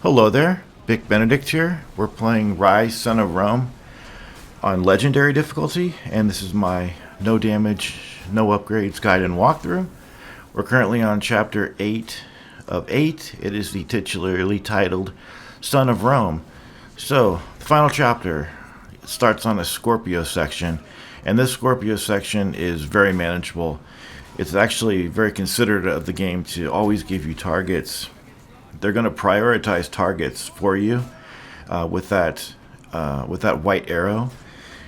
Hello there, Vic Benedict here. We're playing Ryse, Son of Rome on Legendary difficulty, and this is my no damage, no upgrades guide and walkthrough. We're currently on Chapter 8 of 8. It is the titularly titled Son of Rome. So, the final chapter starts on a Scorpio section, and this Scorpio section is very manageable. It's actually very considerate of the game to always give you targets. They're going to prioritize targets for you with that white arrow,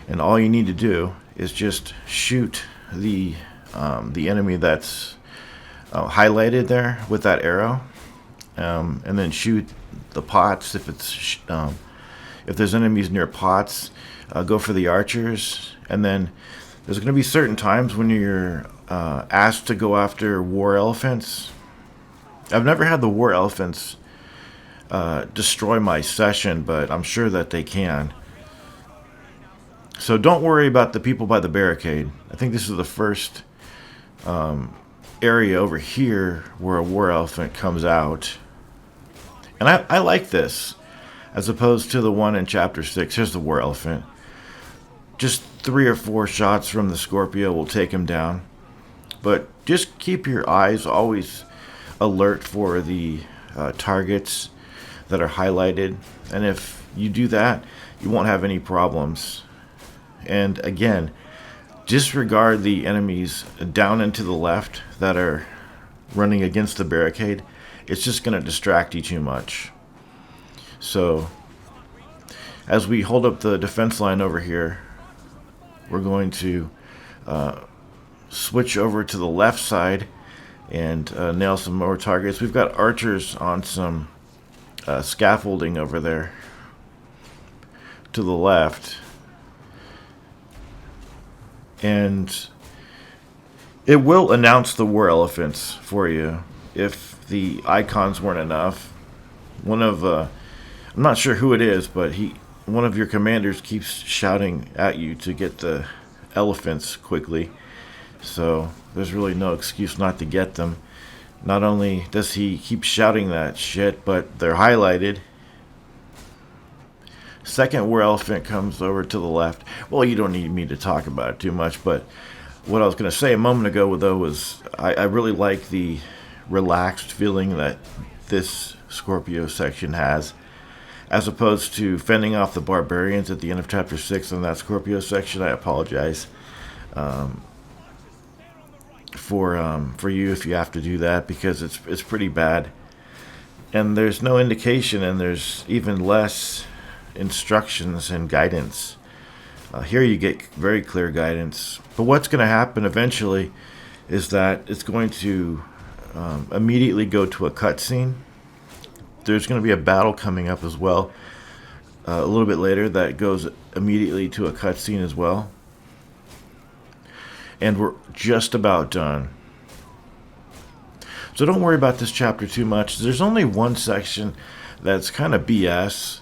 and all you need to do is just shoot the enemy that's highlighted there with that arrow, and then shoot the pots if there's enemies near pots. Go for the archers, and then there's going to be certain times when you're asked to go after war elephants. I've never had the war elephants destroy my session, but I'm sure that they can. So don't worry about the people by the barricade. I think this is the first area over here where a war elephant comes out. And I like this, as opposed to the one in Chapter 6. Here's the war elephant. Just 3 or 4 shots from the Scorpio will take him down. But just keep your eyes always alert for the targets that are highlighted, and if you do that, you won't have any problems. And again, disregard the enemies down and to the left that are running against the barricade. It's just going to distract you too much. So as we hold up the defense line over here, we're going to switch over to the left side and nail some more targets. We've got archers on some scaffolding over there to the left, and it will announce the war elephants for you if the icons weren't enough. I'm not sure who it is, but one of your commanders keeps shouting at you to get the elephants quickly. So there's really no excuse not to get them. Not only does he keep shouting that shit, but they're highlighted. Second war elephant comes over to the left. Well, you don't need me to talk about it too much, but what I was going to say a moment ago, though, was I really like the relaxed feeling that this Scorpio section has, as opposed to fending off the barbarians at the end of Chapter 6 in that Scorpio section. I apologize for you if you have to do that, because it's pretty bad, and there's no indication, and there's even less instructions and guidance. Here you get very clear guidance, but what's going to happen eventually is that it's going to immediately go to a cutscene. There's going to be a battle coming up as well a little bit later that goes immediately to a cutscene as well. And we're just about done. So don't worry about this chapter too much. There's only one section that's kind of BS.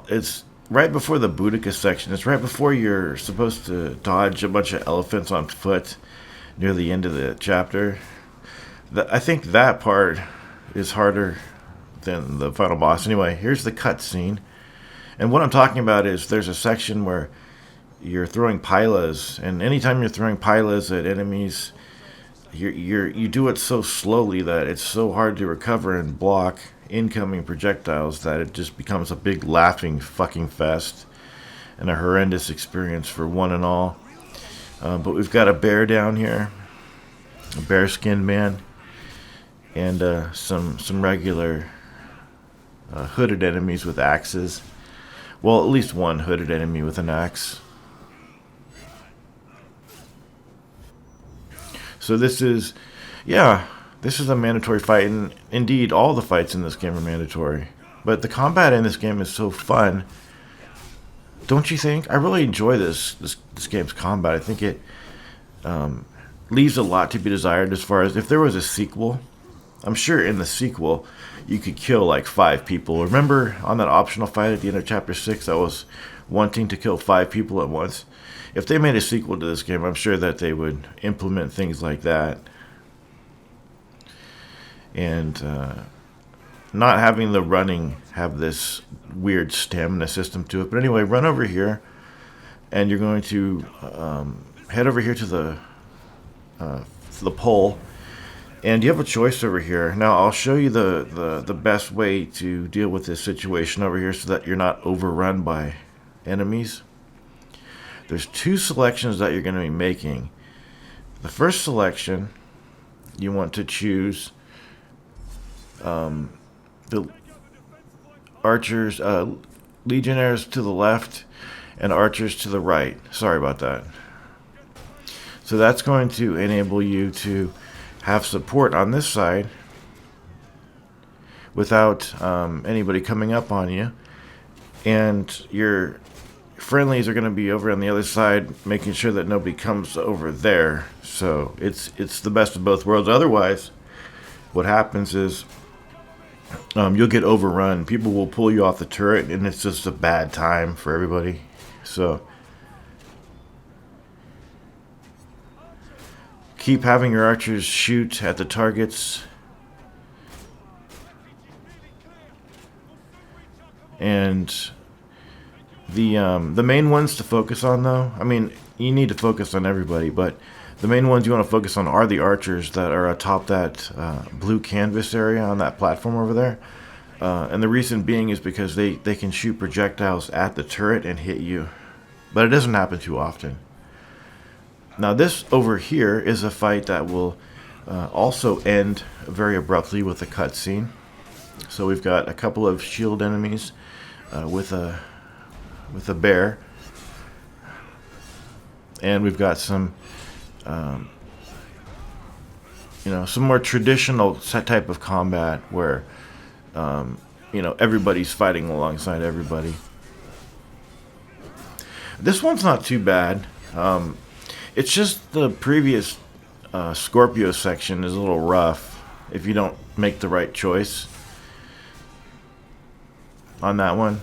It's right before the Boudica section. It's right before you're supposed to dodge a bunch of elephants on foot near the end of the chapter. I think that part is harder than the final boss. Anyway, here's the cutscene. And what I'm talking about is there's a section where you're throwing pilas, and anytime you're throwing pilas at enemies, you do it so slowly that it's so hard to recover and block incoming projectiles that it just becomes a big laughing fucking fest and a horrendous experience for one and all. But we've got a bear down here, a bear-skinned man, and some regular hooded enemies with axes. Well, at least one hooded enemy with an axe. So this is a mandatory fight, and indeed all the fights in this game are mandatory. But the combat in this game is so fun, don't you think? I really enjoy this game's combat. I think it leaves a lot to be desired as far as if there was a sequel. I'm sure in the sequel you could kill like 5 people. Remember on that optional fight at the end of Chapter 6, I was wanting to kill 5 people at once. If they made a sequel to this game, I'm sure that they would implement things like that. And not having the running have this weird stamina system to it. But anyway, run over here, and you're going to head over here to the pole. And you have a choice over here. Now, I'll show you the best way to deal with this situation over here so that you're not overrun by enemies. There's two selections that you're going to be making. The first selection, you want to choose the archers, legionnaires to the left and archers to the right. Sorry about that. So that's going to enable you to have support on this side without anybody coming up on you, and your friendlies are going to be over on the other side, making sure that nobody comes over there. So it's the best of both worlds. Otherwise, what happens is you'll get overrun. People will pull you off the turret, and it's just a bad time for everybody. So keep having your archers shoot at the targets. And the main ones to focus on, though, I mean, you need to focus on everybody, but the main ones you want to focus on are the archers that are atop that blue canvas area on that platform over there. And the reason being is because they can shoot projectiles at the turret and hit you. But it doesn't happen too often. Now this over here is a fight that will also end very abruptly with a cutscene. So we've got a couple of shield enemies with a bear, and we've got some some more traditional type of combat where everybody's fighting alongside everybody. This one's not too bad. It's just the previous Scorpio section is a little rough if you don't make the right choice on that one.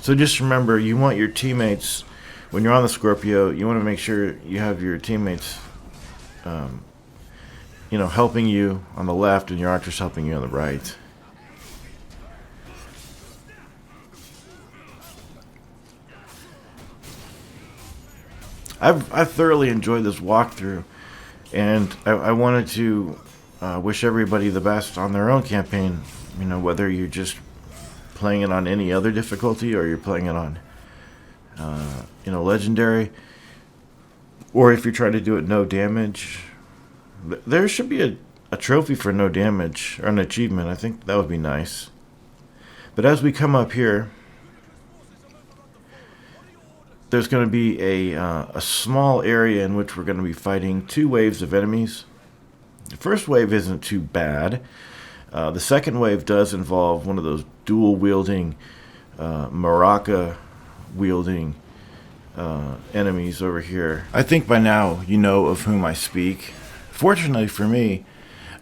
So just remember, you want your teammates, when you're on the Scorpio, you want to make sure you have your teammates helping you on the left and your archers helping you on the right. I've thoroughly enjoyed this walkthrough, and I wanted to wish everybody the best on their own campaign. Whether you're just playing it on any other difficulty or you're playing it on, legendary, or if you're trying to do it no damage. There should be a trophy for no damage or an achievement. I think that would be nice. But as we come up here, there's going to be a small area in which we're going to be fighting two waves of enemies. The first wave isn't too bad. The second wave does involve one of those dual-wielding, maraca-wielding enemies over here. I think by now you know of whom I speak. Fortunately for me,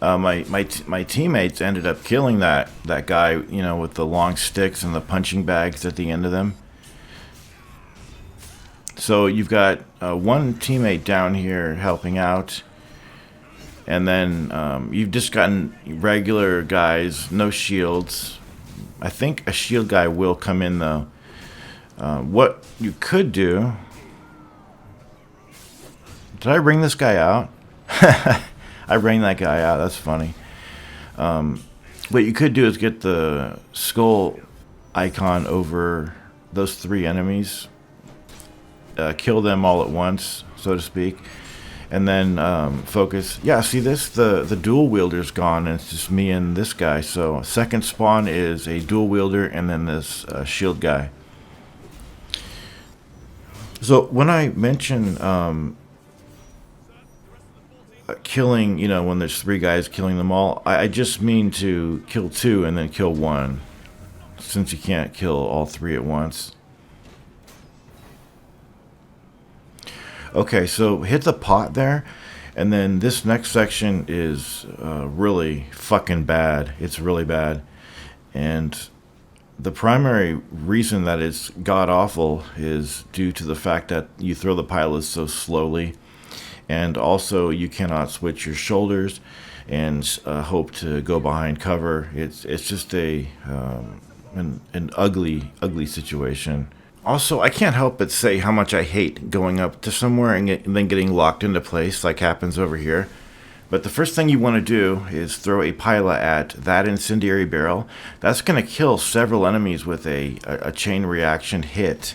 my teammates ended up killing that guy, with the long sticks and the punching bags at the end of them. So you've got one teammate down here helping out, and then you've just gotten regular guys, no shields. I think a shield guy will come in, though. What you could do... Did I bring this guy out? I bring that guy out. That's funny. What you could do is get the skull icon over those three enemies. Kill them all at once, so to speak, and then focus. Yeah, see this? The dual wielder's gone, and it's just me and this guy. So second spawn is a dual wielder, and then this shield guy. So when I mention killing, when there's three guys, killing them all, I just mean to kill two and then kill one, since you can't kill all three at once. Okay, so hit the pot there, and then this next section is really fucking bad. It's really bad. And the primary reason that it's god-awful is due to the fact that you throw the pilots so slowly, and also you cannot switch your shoulders, and hope to go behind cover. It's just an ugly situation. Also, I can't help but say how much I hate going up to somewhere and then getting locked into place like happens over here. But the first thing you want to do is throw a pilot at that incendiary barrel. That's going to kill several enemies with a chain reaction hit.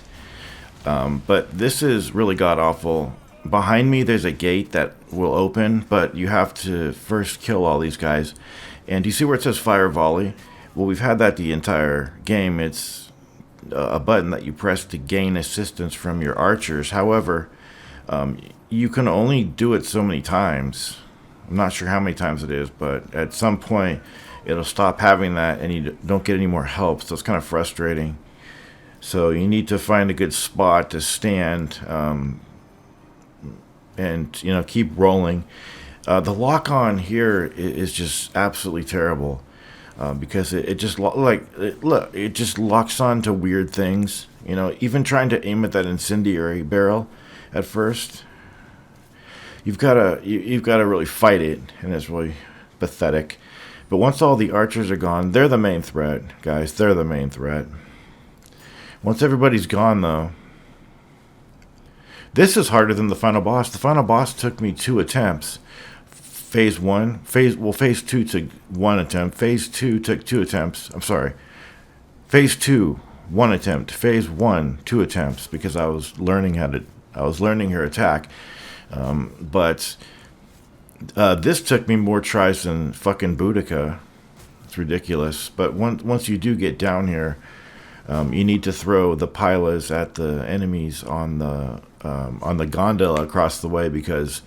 But this is really god-awful. Behind me, there's a gate that will open, but you have to first kill all these guys. And do you see where it says fire volley? Well, we've had that the entire game. It's a button that you press to gain assistance from your archers. However, you can only do it so many times. I'm not sure how many times it is, but at some point it'll stop having that and you don't get any more help, so it's kind of frustrating. So you need to find a good spot to stand and keep rolling. The lock on here is just absolutely terrible because it just it just locks on to weird things. Even trying to aim at that incendiary barrel at first, you've got to really fight it, and it's really pathetic. But once all the archers are gone, they're the main threat, guys. They're the main threat. Once everybody's gone, though, this is harder than the final boss. The final boss took me 2 attempts. Phase 2 took 1 attempt. Phase 2 took 2 attempts. I'm sorry. Phase 2, 1 attempt. Phase 1, 2 attempts, because I was learning her attack. But this took me more tries than fucking Boudica. It's ridiculous. But once you do get down here, you need to throw the pilas at the enemies on the gondola across the way, because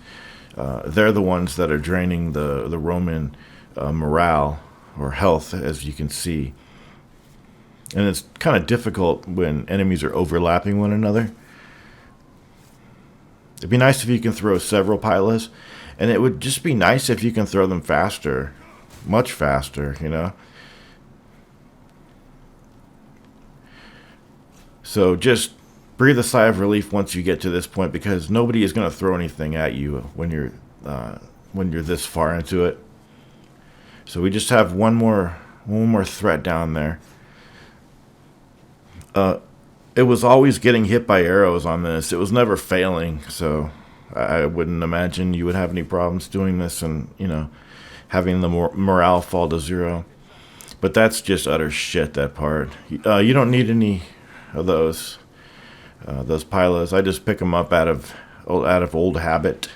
they're the ones that are draining the Roman morale or health, as you can see. And it's kind of difficult when enemies are overlapping one another. It'd be nice if you can throw several pilas, and it would just be nice if you can throw them faster, much faster. So just breathe a sigh of relief once you get to this point, because nobody is going to throw anything at you when you're this far into it. So we just have one more threat down there. It was always getting hit by arrows on this. It was never failing, so I wouldn't imagine you would have any problems doing this and, having the morale fall to 0. But that's just utter shit, that part. You don't need any of those pilas. I just pick them up out of old habit.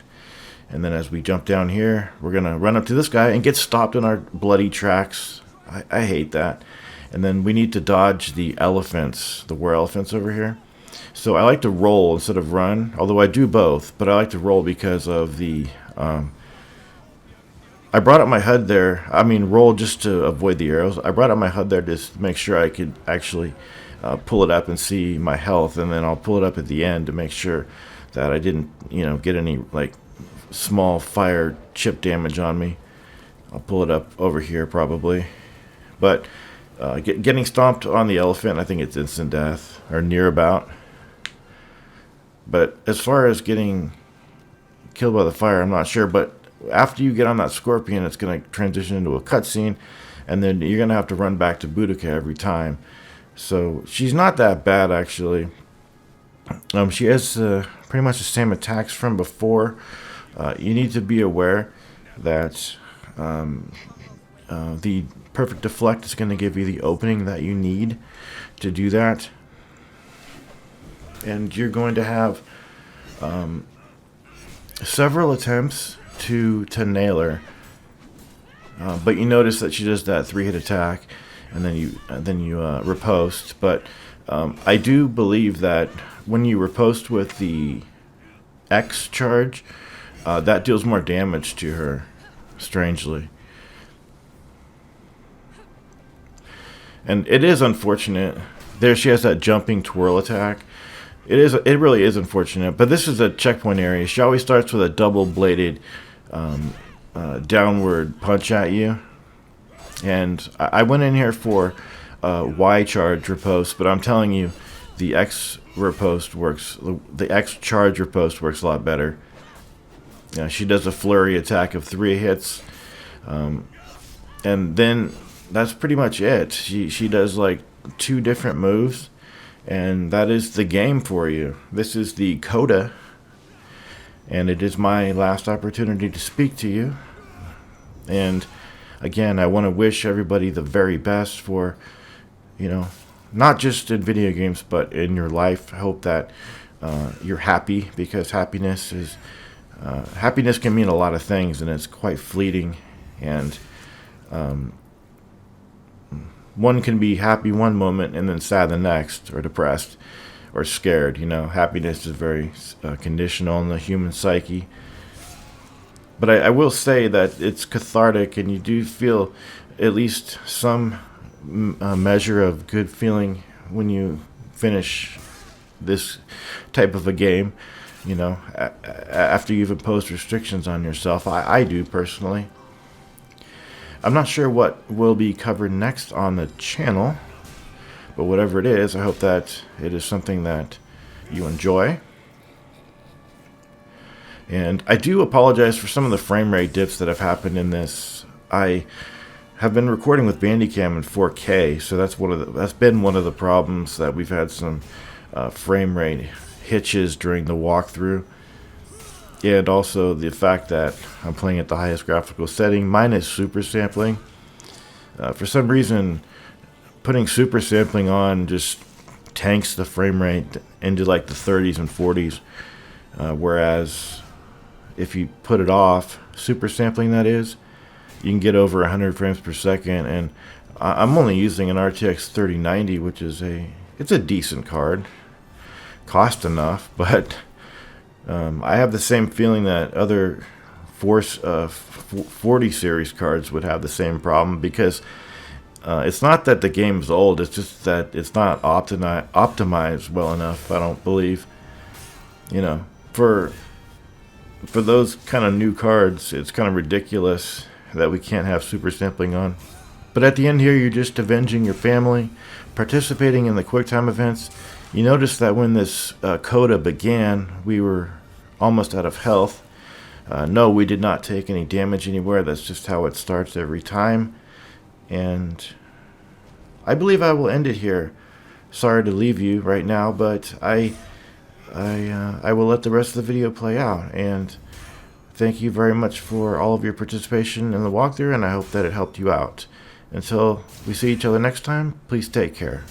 And then as we jump down here, we're going to run up to this guy and get stopped in our bloody tracks. I hate that. And then we need to dodge the elephants, the were elephants over here. So I like to roll instead of run, although I do both. But I like to roll because of the... I brought up my HUD there. Roll just to avoid the arrows. I brought up my HUD there to make sure I could actually pull it up and see my health. And then I'll pull it up at the end to make sure that I didn't, get any, small fire chip damage on me. I'll pull it up over here probably. But... getting stomped on the elephant, I think it's instant death, or near about. But as far as getting killed by the fire, I'm not sure. But after you get on that scorpion, it's going to transition into a cutscene, and then you're going to have to run back to Boudica every time. So she's not that bad, actually. She has pretty much the same attacks from before. You need to be aware that the perfect deflect is going to give you the opening that you need to do that, and you're going to have several attempts to nail her, but you notice that she does that 3-hit attack, and then you riposte. But I do believe that when you riposte with the X charge, that deals more damage to her, strangely. And it is unfortunate. There she has that jumping twirl attack. It really is unfortunate. But this is a checkpoint area. She always starts with a double-bladed downward punch at you. And I went in here for Y charge riposte, but I'm telling you, the X riposte works. The X charge riposte works a lot better. She does a flurry attack of 3 hits. And then that's pretty much it. She does like 2 different moves, and that is the game for you. This is the coda, and it is my last opportunity to speak to you. And again, I want to wish everybody the very best for, not just in video games, but in your life. I hope that you're happy, because happiness can mean a lot of things, and it's quite fleeting. And one can be happy one moment and then sad the next, or depressed, or scared. Happiness is very conditional in the human psyche. But I will say that it's cathartic, and you do feel at least some measure of good feeling when you finish this type of a game, after you've imposed restrictions on yourself. I do personally. I'm not sure what will be covered next on the channel, but whatever it is, I hope that it is something that you enjoy. And I do apologize for some of the frame rate dips that have happened in this. I have been recording with Bandicam in 4K, so that's been one of the problems, that we've had some frame rate hitches during the walkthrough. And also the fact that I'm playing at the highest graphical setting, minus super sampling. For some reason, putting super sampling on just tanks the frame rate into like the 30s and 40s, whereas if you put it off, super sampling that is, you can get over 100 frames per second. And I'm only using an RTX 3090, which is it's a decent card, cost enough, but I have the same feeling that other 40 series cards would have the same problem, because it's not that the game's old, it's just that it's not optimized well enough, I don't believe. For those kind of new cards, it's kind of ridiculous that we can't have super sampling on. But at the end here, you're just avenging your family, participating in the QuickTime events. You notice that when this coda began, we were almost out of health. No, we did not take any damage anywhere. That's just how it starts every time. And I believe I will end it here. Sorry to leave you right now, but I will let the rest of the video play out. And thank you very much for all of your participation in the walkthrough, and I hope that it helped you out. Until we see each other next time, please take care.